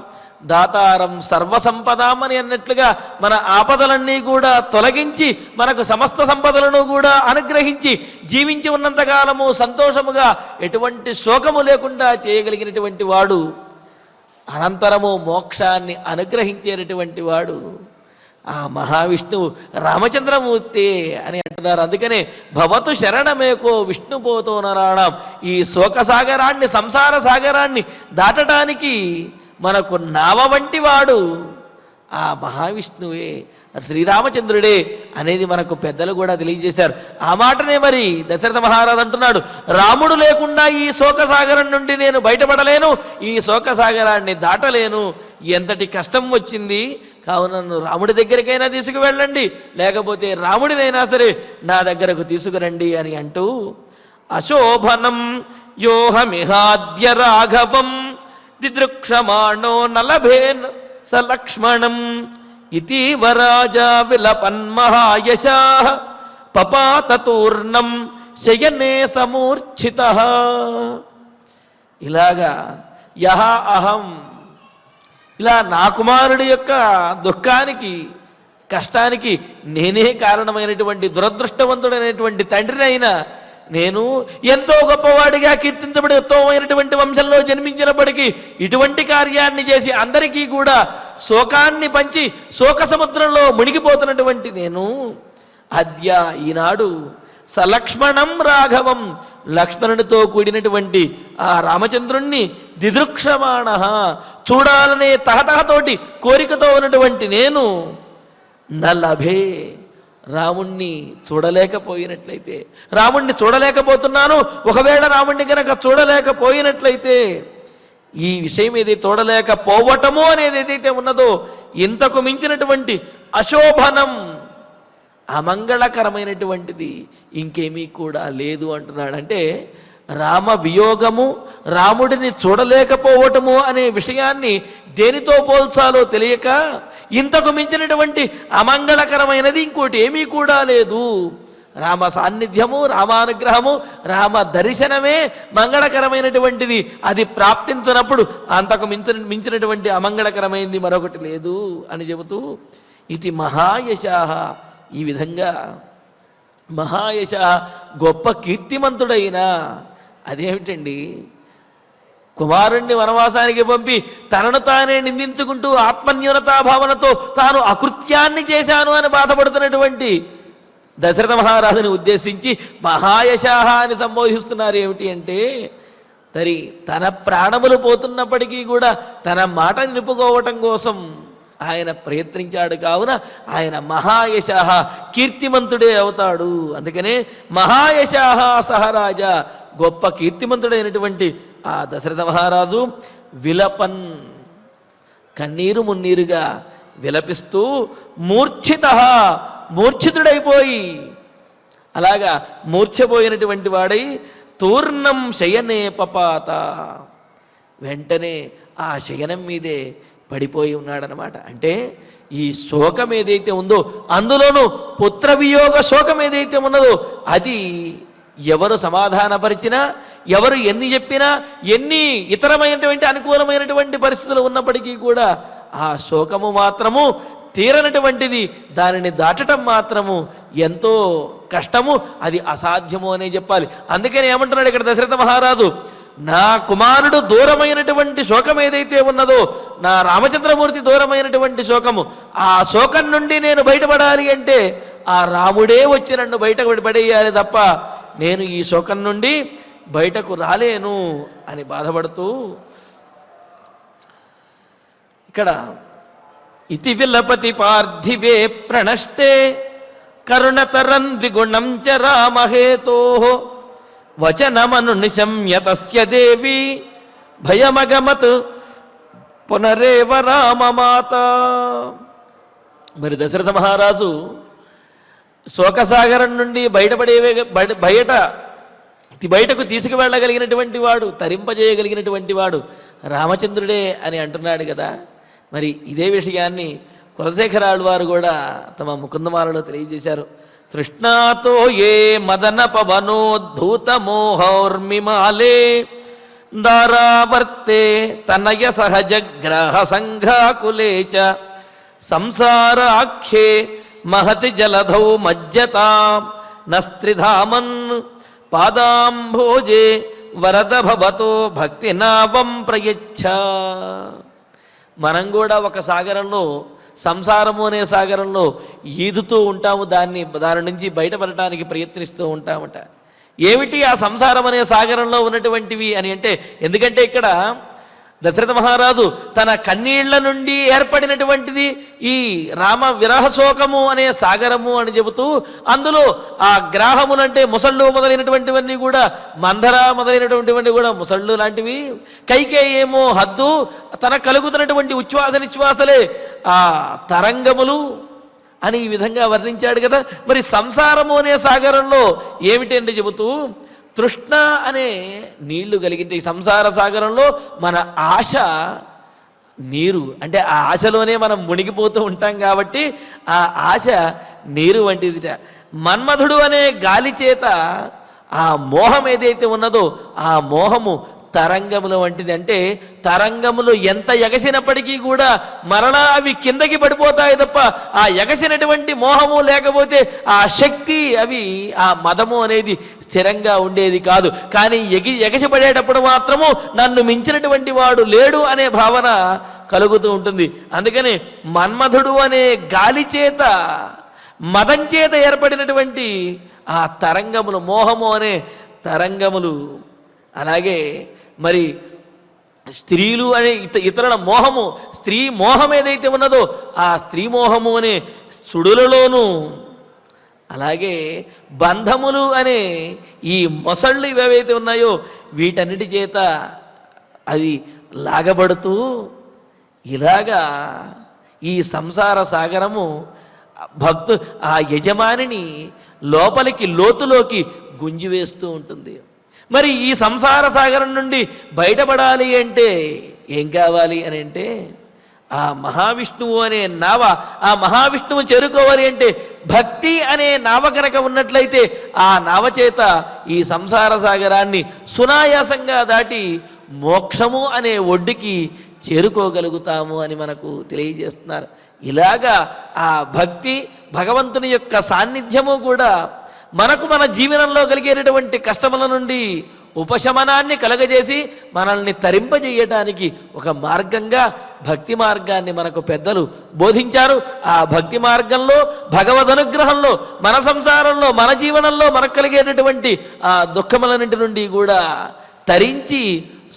దాతారం సర్వసంపదాం అని అన్నట్లుగా మన ఆపదలన్నీ కూడా తొలగించి మనకు సమస్త సంపదలను కూడా అనుగ్రహించి జీవించి ఉన్నంతకాలము సంతోషముగా ఎటువంటి శోకము లేకుండా చేయగలిగినటువంటి వాడు, అనంతరము మోక్షాన్ని అనుగ్రహించేటటువంటి వాడు ఆ మహావిష్ణువు రామచంద్రమూర్తి అని అంటున్నారు. అందుకనే భవతు శరణమేకో విష్ణుపోతో నరాణం, ఈ శోకసాగరాన్ని సంసార సాగరాన్ని దాటడానికి మనకు నావ వంటి వాడు ఆ మహావిష్ణువే, శ్రీరామచంద్రుడే అనేది మనకు పెద్దలు కూడా తెలియజేశారు. ఆ మాటనే మరి దశరథ మహారాజు అంటున్నాడు, రాముడు లేకుండా ఈ శోకసాగరం నుండి నేను బయటపడలేను, ఈ శోకసాగరాన్ని దాటలేను, ఎంతటి కష్టం వచ్చింది, కావున నన్ను రాముడి దగ్గరికైనా తీసుకువెళ్ళండి, లేకపోతే రాముడినైనా సరే నా దగ్గరకు తీసుకురండి అని అంటూ, అశోభనం యోహమిహాద్య రాఘవం దిదృక్షమాణో నలభేన్ సలక్ష్మణం ఇతీవ రాజా విలపన్మహాయశాః పపాతతూర్ణం శయనే సమూర్ఛితః. ఇలాగా యహ అహం, ఇలా నా కుమారుడి యొక్క దుఃఖానికి కష్టానికి నేనే కారణమైనటువంటి దురదృష్టవంతుడైనటువంటి తండ్రినైనా నేను ఎంతో గొప్పవాడిగా కీర్తించబడి ఉత్తమమైనటువంటి వంశంలో జన్మించినప్పటికీ ఇటువంటి కార్యాన్ని చేసి అందరికీ కూడా శోకాన్ని పంచి శోక సముద్రంలో మునిగిపోతున్నటువంటి నేను అద్య ఈనాడు సలక్ష్మణం రాఘవం, లక్ష్మణునితో కూడినటువంటి ఆ రామచంద్రుణ్ణి దిదృక్షమాణ, చూడాలనే తహతహతోటి కోరికతో ఉన్నటువంటి నేను నలభే, రాముణ్ణి చూడలేకపోయినట్లయితే, రాముణ్ణి చూడలేకపోతున్నాను, ఒకవేళ రాముణ్ణి కనుక చూడలేకపోయినట్లయితే ఈ విషయం ఏది చూడలేకపోవటము అనేది ఏదైతే ఉన్నదో ఇంతకు మించినటువంటి అశోభనం, అమంగళకరమైనటువంటిది ఇంకేమీ కూడా లేదు అంటున్నాడు. అంటే రామ వియోగము, రాముడిని చూడలేకపోవటము అనే విషయాన్ని దేనితో పోల్చాలో తెలియక ఇంతకు మించినటువంటి అమంగళకరమైనది ఇంకోటి ఏమీ కూడా లేదు. రామ సాన్నిధ్యము, రామానుగ్రహము, రామ దర్శనమే మంగళకరమైనటువంటిది. అది ప్రాప్తించినప్పుడు అంతకు మించినటువంటి అమంగళకరమైనది మరొకటి లేదు అని చెబుతూ, ఇది మహాయశాః, ఈ విధంగా మహాయశ, గొప్ప కీర్తిమంతుడైన, అదేమిటండి, కుమారుణ్ణి వనవాసానికి పంపి తనను తానే నిందించుకుంటూ ఆత్మన్యూనతాభావనతో తాను అకృత్యాన్ని చేశాను అని బాధపడుతున్నటువంటి దశరథ మహారాజుని ఉద్దేశించి మహాయశాః అని సంబోధిస్తున్నారు. ఏమిటి అంటే, తన ప్రాణములు పోతున్నప్పటికీ కూడా తన మాట నిలుపుకోవటం కోసం ఆయన ప్రయత్నించాడు కావున ఆయన మహాయశ కీర్తిమంతుడే అవుతాడు. అందుకనే మహాయశ సహరాజా గొప్ప కీర్తిమంతుడైనటువంటి ఆ దశరథ మహారాజు విలపన్ కన్నీరు మున్నీరుగా విలపిస్తూ మూర్ఛితుడైపోయి అలాగా మూర్ఛపోయినటువంటి వాడై తూర్ణం శయనే పపాత వెంటనే ఆ శయనం మీదే పడిపోయి ఉన్నాడనమాట. అంటే ఈ శోకం ఏదైతే ఉందో అందులోనూ పుత్రవియోగ శోకం ఏదైతే ఉన్నదో అది ఎవరు సమాధానపరిచినా ఎవరు ఎన్ని చెప్పినా ఎన్ని ఇతరమైనటువంటి అనుకూలమైనటువంటి పరిస్థితులు ఉన్నప్పటికీ కూడా ఆ శోకము మాత్రము తీరనటువంటిది. దానిని దాటడం మాత్రము ఎంతో కష్టము, అది అసాధ్యము అనే చెప్పాలి. అందుకని ఏమంటున్నాడు ఇక్కడ దశరథ మహారాజు, నా కుమారుడు దూరమైనటువంటి శోకం ఏదైతే ఉన్నదో, నా రామచంద్రమూర్తి దూరమైనటువంటి శోకము, ఆ శోకం నుండి నేను బయటపడాలి అంటే ఆ రాముడే వచ్చి నన్ను బయటకు పడేయాలి తప్ప నేను ఈ శోకం నుండి బయటకు రాలేను అని బాధపడుతూ ఇక్కడ ఇతి విలపతి పార్థివే ప్రణష్టే కరుణతరన్ ద్విగుణం చ రామహేతో వచనమను నిశమ్య తస్య దేవి భయమగమత్ పునరేవ రామమాత. మరి దశరథ మహారాజు శోకసాగరం నుండి బయటకు తీసుకువెళ్ళగలిగినటువంటి వాడు, తరింపజేయగలిగినటువంటి వాడు రామచంద్రుడే అని అంటున్నాడు కదా. మరి ఇదే విషయాన్ని కులశేఖరాలు వారు కూడా తమ ముకుందమాలలో తెలియజేశారు. తృష్ణాతో ఏ మదన పవనోద్ధూత మోహౌర్మిమాలే దారావర్తే తనయ సహజగ్రహ సంఘాకులే చ సంసారాఖ్యే మహతి జలధౌ మజ్జతా నస్త్రిధామన్ పాదాంభోజే వరద భవతో భక్తి నావం ప్రయచ్ఛ. మనం కూడా ఒక సాగరంలో, సంసారము అనే సాగరంలో ఈదుతూ ఉంటాము, దాని నుంచి బయటపడటానికి ప్రయత్నిస్తూ ఉంటామట. ఏమిటి ఆ సంసారం అనే సాగరంలో ఉన్నటువంటివి అని అంటే, ఎందుకంటే ఇక్కడ దశరథ మహారాజు తన కన్నీళ్ల నుండి ఏర్పడినటువంటిది ఈ రామ విరహ శోకము అనే సాగరము అని చెబుతూ, అందులో ఆ గ్రాహములంటే ముసళ్ళు మొదలైనటువంటివన్నీ కూడా, మందర మొదలైనటువంటివన్నీ కూడా ముసళ్ళు లాంటివి, కైకేయేమో హద్దు, తన కలుగుతున్నటువంటి ఉచ్ఛ్వాస నిశ్వాసలే ఆ తరంగములు అని ఈ విధంగా వర్ణించాడు కదా. మరి సంసారము అనే సాగరంలో ఏమిటంటే చెబుతూ, తృష్ణ అనే నీళ్లు కలిగింటే ఈ సంసార సాగరంలో మన ఆశ నీరు, అంటే ఆ ఆశలోనే మనం మునిగిపోతూ ఉంటాం కాబట్టి ఆ ఆశ నీరు వంటిదిట. మన్మధుడు అనే గాలి చేత ఆ మోహం ఏదైతే ఉన్నదో ఆ మోహము తరంగముల వంటిది. అంటే తరంగములు ఎంత ఎగసినప్పటికీ కూడా మరలా అవి కిందకి పడిపోతాయి తప్ప ఆ ఎగసినటువంటి మోహము లేకపోతే ఆ శక్తి, అవి ఆ మదము అనేది స్థిరంగా ఉండేది కాదు. కానీ ఎగసిపడేటప్పుడు మాత్రము నన్ను మించినటువంటి వాడు లేడు అనే భావన కలుగుతూ ఉంటుంది. అందుకని మన్మధుడు అనే గాలి చేత, మదం చేత ఏర్పడినటువంటి ఆ తరంగములు, మోహము అనే తరంగములు. అలాగే మరి స్త్రీలు అనే ఇతరుల మోహము, స్త్రీ మోహం ఏదైతే ఉన్నదో ఆ స్త్రీ మోహము అనే సుడులలోనూ, అలాగే బంధములు అనే ఈ మొసళ్ళు ఇవేవైతే ఉన్నాయో వీటన్నిటి చేత అది లాగబడుతూ ఇలాగా ఈ సంసార సాగరము ఆ యజమానిని లోపలికి, లోతులోకి గుంజివేస్తూ ఉంటుంది. మరి ఈ సంసార సాగరం నుండి బయటపడాలి అంటే ఏం కావాలి అని అంటే, ఆ మహావిష్ణువు అనే నావ, ఆ మహావిష్ణువు చేరుకోవాలి అంటే భక్తి అనే నావ కనుక ఉన్నట్లయితే ఆ నావ చేత ఈ సంసార సాగరాన్ని సునాయాసంగా దాటి మోక్షము అనే ఒడ్డుకి చేరుకోగలుగుతాము అని మనకు తెలియజేస్తున్నారు. ఇలాగా ఆ భక్తి, భగవంతుని యొక్క సాన్నిధ్యము కూడా మనకు మన జీవనంలో కలిగేటటువంటి కష్టముల నుండి ఉపశమనాన్ని కలగజేసి మనల్ని తరింపజేయటానికి ఒక మార్గంగా భక్తి మార్గాన్ని మనకు పెద్దలు బోధించారు. ఆ భక్తి మార్గంలో, భగవద్ అనుగ్రహంలో మన సంసారంలో, మన జీవనంలో మనకు కలిగేటటువంటి ఆ దుఃఖములన్నింటి నుండి కూడా తరించి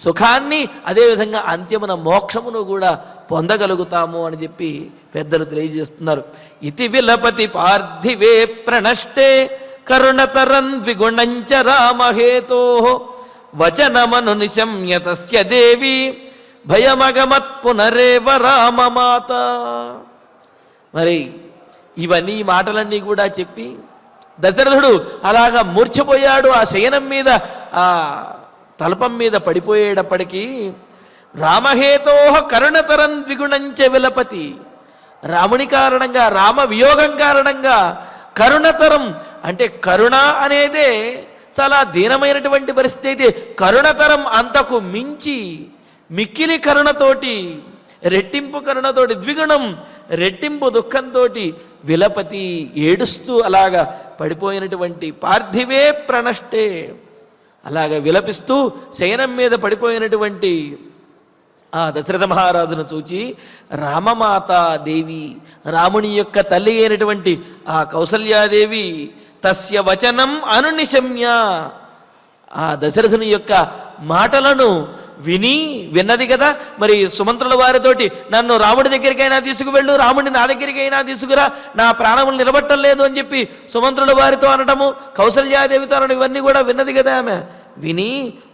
సుఖాన్ని, అదేవిధంగా అంత్యమున మోక్షమును కూడా పొందగలుగుతాము అని చెప్పి పెద్దలు తెలియజేస్తున్నారు. ఇతి విలపతి పార్థివే ప్రణష్టే కరుణతరన్ విగుణంచ రామహేతో వచనమను నిశమ్య తస్య దేవి భయమగమత్ పునరేవ రామమాత. మరి ఇవన్నీ ఈ మాటలన్నీ కూడా చెప్పి దశరథుడు అలాగా మూర్ఛపోయాడు. ఆ శయనం మీద, ఆ తల్పం మీద పడిపోయేటప్పటికీ రామహేతో కరుణతరన్ ద్విగుణంచ విలపతి, రాముని కారణంగా, రామ వియోగం కారణంగా కరుణతరం అంటే కరుణ అనేదే చాలా దీనమైనటువంటి పరిస్థితి అయితే కరుణతరం అంతకు మించి మిక్కిలి కరుణతోటి, రెట్టింపు కరుణతోటి, ద్విగుణం రెట్టింపు దుఃఖంతో విలపతి ఏడుస్తూ అలాగా పడిపోయినటువంటి పార్థివే ప్రణష్టే, అలాగ విలపిస్తూ శయనం మీద పడిపోయినటువంటి ఆ దశరథ మహారాజును చూచి రామమాత దేవి, రాముని యొక్క తల్లి అయినటువంటి ఆ కౌసల్యాదేవి తస్య వచనం అనునిశమ్య, ఆ దశరథుని యొక్క మాటలను విన్నది కదా. మరి సుమంత్రుల వారితోటి నన్ను రాముడి దగ్గరికైనా తీసుకువెళ్ళు, రాముడిని నా దగ్గరికైనా తీసుకురా, నా ప్రాణములు నిలబట్టం లేదు అని చెప్పి సుమంత్రుల వారితో అనటము, కౌసల్యాదేవితో అనడం, ఇవన్నీ కూడా విన్నది కదా. ఆమె విని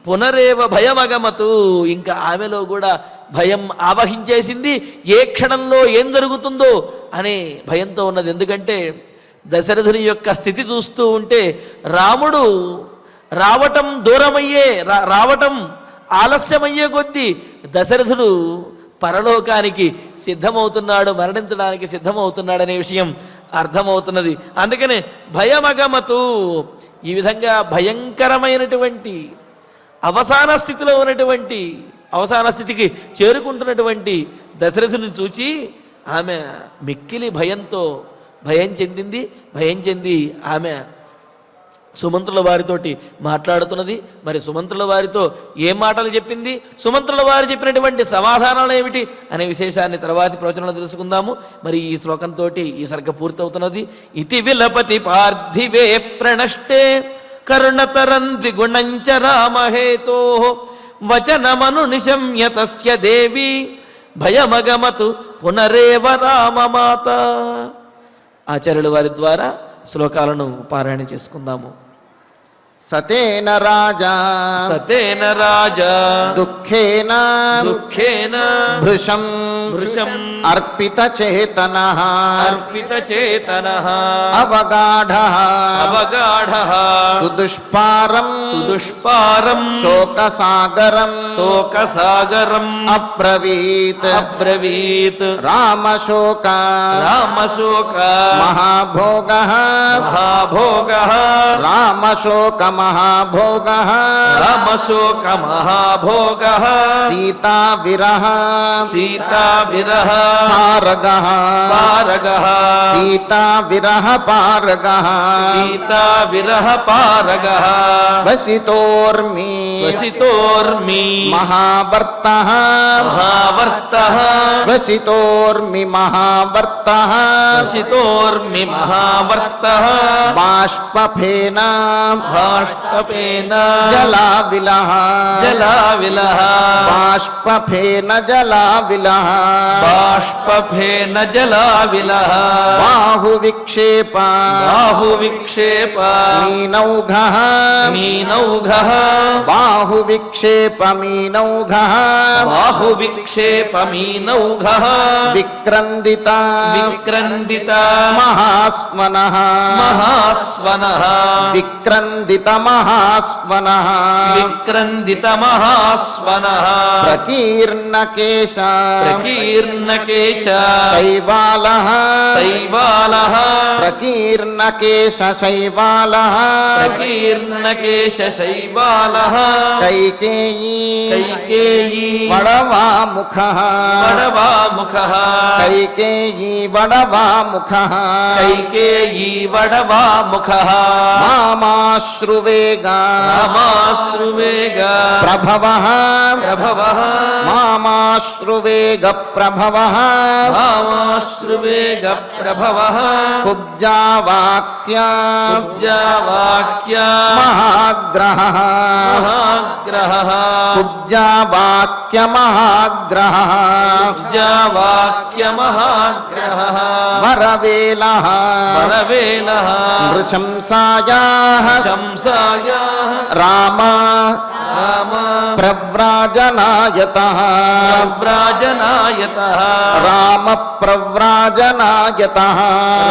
పునరేవ భయమగమతు, ఇంకా ఆమెలో కూడా భయం ఆవహించేసింది. ఏ క్షణంలో ఏం జరుగుతుందో అనే భయంతో ఉన్నది. ఎందుకంటే దశరథుని యొక్క స్థితి చూస్తూ ఉంటే రాముడు రావటం దూరమయ్యే, రావటం ఆలస్యమయ్యే కొద్దీ దశరథుడు పరలోకానికి సిద్ధమవుతున్నాడు, మరణించడానికి సిద్ధమవుతున్నాడు అనే విషయం అర్థమవుతున్నది. అందుకనే భయమగమతు, ఈ విధంగా భయంకరమైనటువంటి అవసాన స్థితిలో ఉన్నటువంటి, అవసాన స్థితికి చేరుకుంటున్నటువంటి దశరథుని చూచి ఆమె మిక్కిలి భయం చెంది ఆమె సుమంత్రుల వారితోటి మాట్లాడుతున్నది. మరి సుమంత్రుల వారితో ఏం మాటలు చెప్పింది, సుమంత్రుల వారు చెప్పినటువంటి సమాధానాలు ఏమిటి అనే విశేషాన్ని తర్వాతి ప్రవచనంలో తెలుసుకుందాము. మరి ఈ శ్లోకంతో ఈ సర్గ పూర్తవుతున్నది. ఇతి విలపతి పార్థివే ప్రణష్టే కరుణతరన్ ద్విగుణంచ రామహేతో వచనమను నిశమ్య తస్య దేవి భయమగమతు పునరేవ రామమాత. ఆచార్యుల వారి ద్వారా శ్లోకాలను పారాయణ చేసుకుందాము. సతేన రాజా దుఃఖేన భృశం అర్పిత చేతనః అవగాఢః సుదుష్పారం శోకసాగరం అబ్రవీత్ రామశోక మహాభోగః రామశోక మహాభోగః సీతా విరహ పారగః సీతా విరహ పారగః వసితోర్మి మహావర్తః వసితోర్మి మహావర్తః బాష్పఫేన జలావిలః బాష్పఫేన జలావిలః బాహువిక్షేప మీనౌఘః బాహువిక్షేప మీనౌఘః విక్రందిత మహాస్వనః విక్రందిత మహాస్వనః ప్రకీర్ణకేశ శైవాలః ప్రకీర్ణకేశ శైవాలః కైకేయీ వడవాముఖః కైకేయీ వడవాముఖః మామాశ్రువేగా ప్రభవః మామాశ్రువేగా భామాశ్రువేగప్రభవః భామాశ్రువేగప్రభవः కుబ్జావాక్యా కుబ్జావాక్యా మహాగ్రహః మహాగ్రహः కుబ్జావాక్యమహాగ్రహः కుబ్జావాక్యమహాగ్రహः వరవేలః వరవేలः నృశంసాయాః శంసాయాः రామ రామ ప్రవ్రాజనాయతః ప్రవ్రాజనాయతః రామ ప్రవ్రాజనాయతః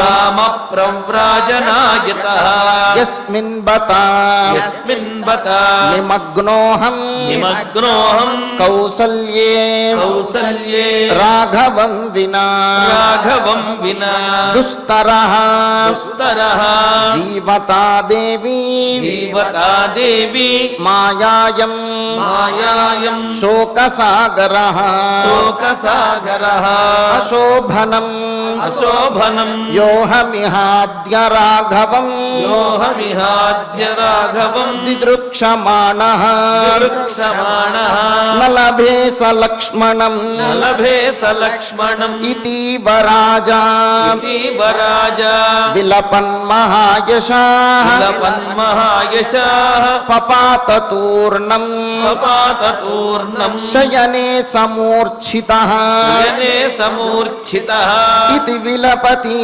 రామ ప్రవ్రాజనాయతః యస్మిన్ బత యస్మిన్ బత నిమగ్నోహం నిమగ్నోహం కౌసల్యే కౌసల్యే రాఘవం వినా రాఘవం వినా దుస్తరః దుస్తరః జీవతా దేవీ జీవతా దేవి మాయాయం మాయాయం శోకసాగరః శోకసాగరః అశోభనం అశోభనం యోహమిహాద్య రాఘవం యోహమిహాద్య రాఘవం దిదృక్షమాణః దిదృక్షమాణః నలభే సలక్ష్మణం లభే సలక్ష్మణం ఇతీవ రాజా ఇతీవ రాజా విలపన్మహాయశాః విలపన్మహాయశాః పపాతతూర్ణం పపాతతూర్ణం శయనే సమూర్ఛితః శయనే సమూర్ఛితః ఇతి విలపతి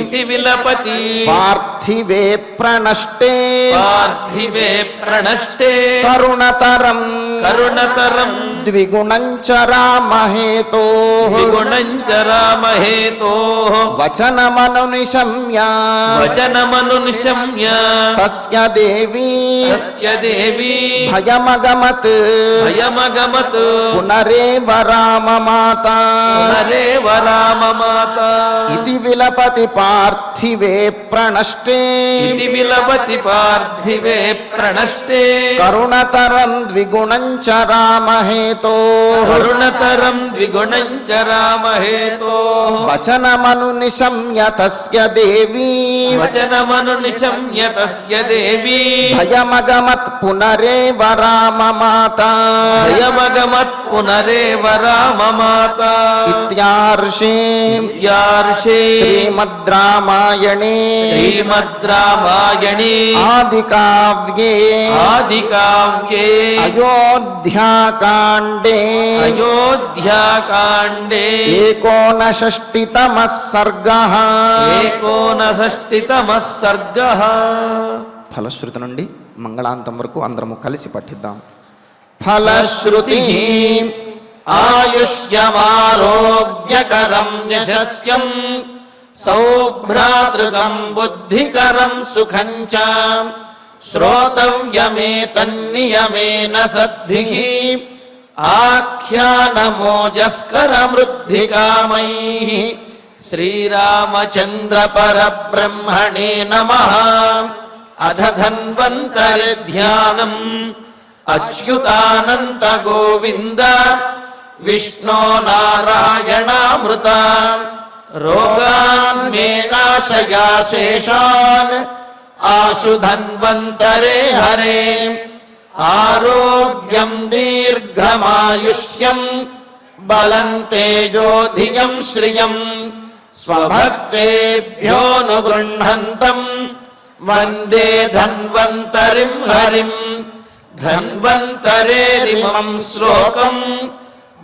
ఇతి విలపతి పార్థివే ప్రణష్టే పార్థివే ప్రణష్టే కరుణతరం కరుణతరం ద్విగుణం చ రామహేతోః ద్విగుణం చ రామహేతోః వచనమనునిశమ్య వచనమనునిశమ్య తస్య దేవీ తస్య దేవీ భయమగమత్ భయమగమత్ పునరేవ రామమాత పునరేవ రామమాత ఇతి విలపతి పార్థివే ప్రణష్టే ఇతి విలపతి పార్థివే ప్రణష్టే కరుణతరం ద్విగుణం చ రామహేతోః కరుణతరం ద్విగుణం చ రామహేతోః వచనమనునిశమ్య తస్య దేవీ వచనమనునిశమ్య తస్య దేవీ భయమగమత్ పునరేవ రామమాత భయమగమత్ పునరేవ రామమాత ఇత్యార్షే ఇత్యార్షే శ్రీమద్ రామాయణే శ్రీమద్ రామాయణే ఆదికావ్యే ఆదికావ్యే అయోధ్యాకాండే అయోధ్యాకాండే ఏకోనషష్టితమః సర్గః ఏకోనషష్టితమః సర్గః. ఫలశ్రుతి నుండి మంగళాంతం వరకు అందరము కలిసి పఠిద్దాం. ఫలశ్రుతి ఆయుష్యమారోగ్యకరం యశస్యం సౌభ్రాతృకం బుద్ధికరం సుఖం చ శ్రోతవ్యమేతన్నియమేన సద్భిః ఆఖ్యానమోజస్కరమృద్ధికామైః శ్రీరామచంద్ర పరబ్రహ్మణే నమః. అథ ధన్వంతరి ధ్యానం అచ్యుతానంత గోవింద విష్ణో నారాయణామృత రోగాన్ మే నాశయా శేషాన్ ఆశు ధన్వంతరే హరే. ఆరోగ్యం దీర్ఘమాయుష్యం బలం తేజోధియం శ్రియం స్వభక్తేభ్యోనుగృహంతం వందే ధన్వంతరిం హరిం. ధన్వంతరేరిమం శ్లోకం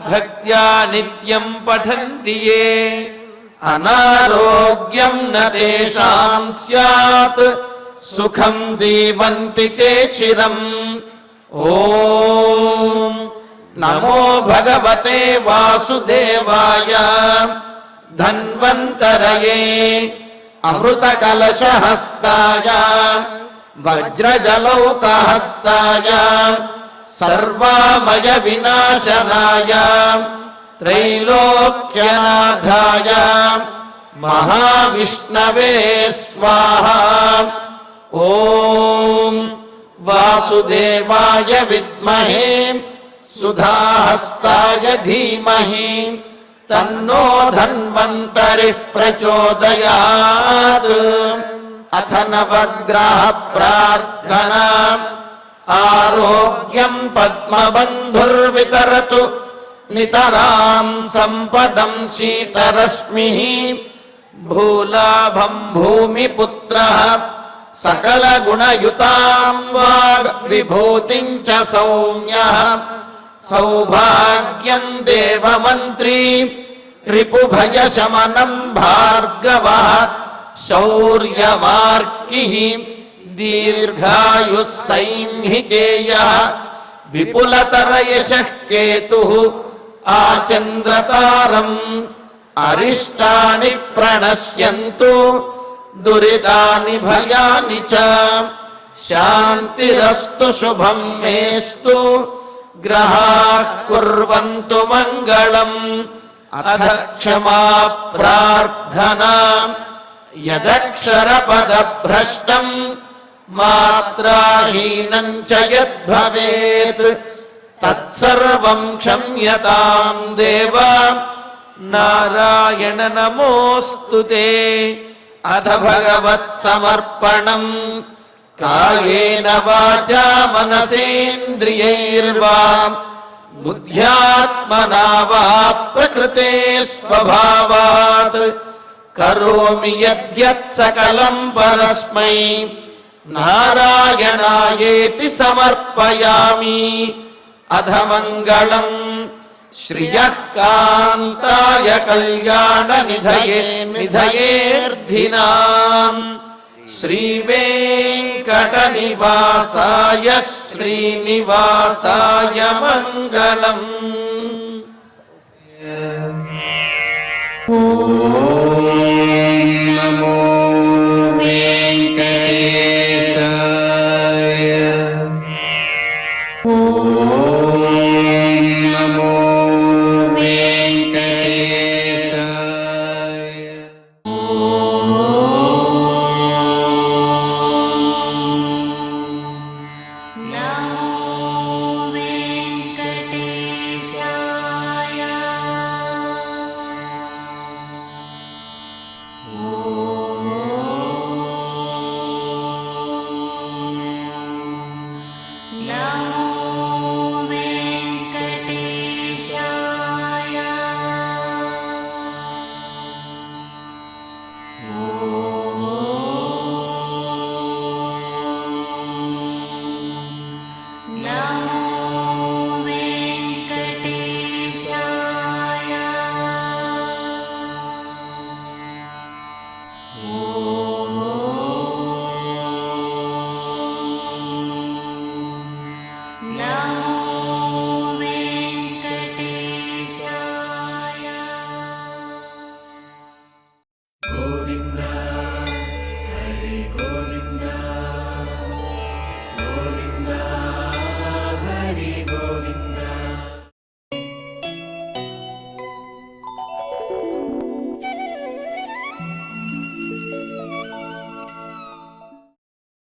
భక్త్యా నిత్యం పఠంతి యే అనారోగ్యం న తేషాం స్యాత్ సుఖం జీవంతి తే చిరం. ఓం నమో భగవతే వాసుదేవాయ. ధన్వంతరయే అమృతకలశహస్తాయ వజ్రజలౌకహస్తాయ సర్వామయ వినాశనాయ త్రైలోక్యనాథాయ మహావిష్ణవే స్వాహా. ఓం వాసుదేవాయ విద్మహే సుధాహస్తాయ ధీమహి తన్నో ధన్వంతరి ప్రచోదయాత్. అథ నవగ్రహ ప్రార్థనా. ఆరోగ్యం పద్మబంధుర్వితరతు నితరాం సంపదం శీతరశ్మిః భూలాభం భూమిపుత్రః సకల గుణయుతాం వాగ్ విభూతిం చ సౌమ్యః సౌభాగ్యం దేవమంత్రీ రిపుభయశమనం భార్గవః శౌర్యమార్కిః దీర్ఘాయుః సైంహికేయః విపులతరయశః కేతుః ఆచంద్రతారం అరిష్టాని ప్రణశ్యంతు దురితాని భయాని చ శాంతిరస్తు శుభం మేస్తు గ్రహాః కుర్వంతు మంగళం అథ క్షమా ప్రార్థనా యదక్షరపదభ్రష్టం మాత్రాహీనం చ యద్భవేత్ తత్సర్వం క్షమ్యతాం దేవ నారాయణ నమోస్తుతే. అథ భగవత్ సమర్పణం కాయేన వాచా మనసేంద్రియైర్వా బుద్ధ్యాత్మనా వా ప్రకృతే స్వభావాత్ కరోమి యద్యత్ సకలం పరస్మై నారాయణాయేతి సమర్పయామి. అధమంగళం శ్రియః కాంతాయ కళ్యాణ నిధయేర్ధినాం శ్రీవేంకటనివాసాయ శ్రీనివాసాయ మంగళం.